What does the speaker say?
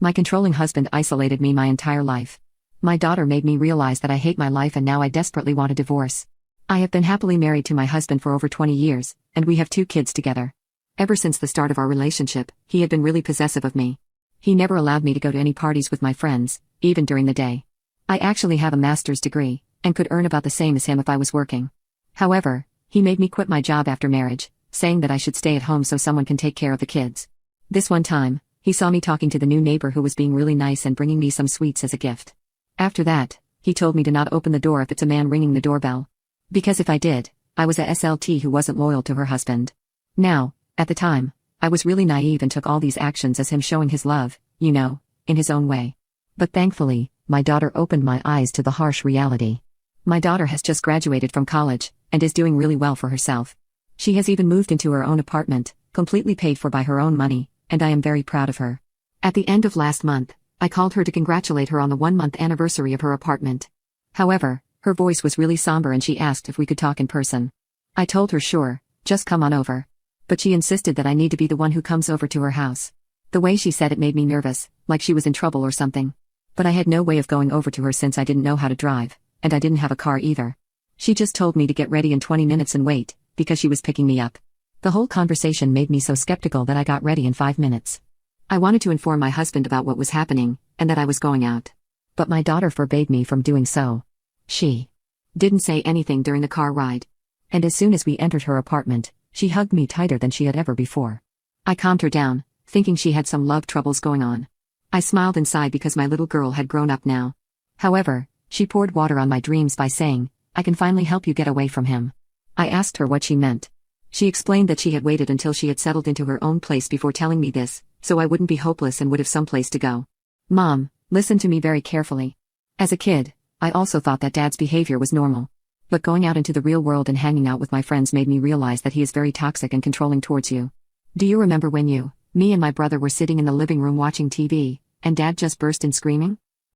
My controlling husband isolated me my entire life. My daughter made me realize that I hate my life and now I desperately want a divorce. I have been happily married to my husband for over 20 years, and we have 2 kids together. Ever since the start of our relationship, he had been really possessive of me. He never allowed me to go to any parties with my friends, even during the day. I actually have a master's degree, and could earn about the same as him if I was working. However, he made me quit my job after marriage, saying that I should stay at home so someone can take care of the kids. This one time, he saw me talking to the new neighbor who was being really nice and bringing me some sweets as a gift. After that, he told me to not open the door if it's a man ringing the doorbell. Because if I did, I was a SLT who wasn't loyal to her husband. Now, at the time, I was really naive and took all these actions as him showing his love, in his own way. But thankfully, my daughter opened my eyes to the harsh reality. My daughter has just graduated from college, and is doing really well for herself. She has even moved into her own apartment, completely paid for by her own money, and I am very proud of her. At the end of last month, I called her to congratulate her on the 1-month anniversary of her apartment. However, her voice was really somber and she asked if we could talk in person. I told her sure, just come on over. But she insisted that I need to be the one who comes over to her house. The way she said it made me nervous, like she was in trouble or something. But I had no way of going over to her since I didn't know how to drive, and I didn't have a car either. She just told me to get ready in 20 minutes and wait, because she was picking me up. The whole conversation made me so skeptical that I got ready in 5 minutes. I wanted to inform my husband about what was happening, and that I was going out. But my daughter forbade me from doing so. She didn't say anything during the car ride. And as soon as we entered her apartment, she hugged me tighter than she had ever before. I calmed her down, thinking she had some love troubles going on. I smiled inside because my little girl had grown up now. However, she poured water on my dreams by saying, "I can finally help you get away from him." I asked her what she meant. She explained that she had waited until she had settled into her own place before telling me this, so I wouldn't be hopeless and would have some place to go. Mom, listen to me very carefully. As a kid, I also thought that Dad's behavior was normal. But going out into the real world and hanging out with my friends made me realize that he is very toxic and controlling towards you. Do you remember when me and my brother were sitting in the living room watching TV, and Dad just burst in screaming?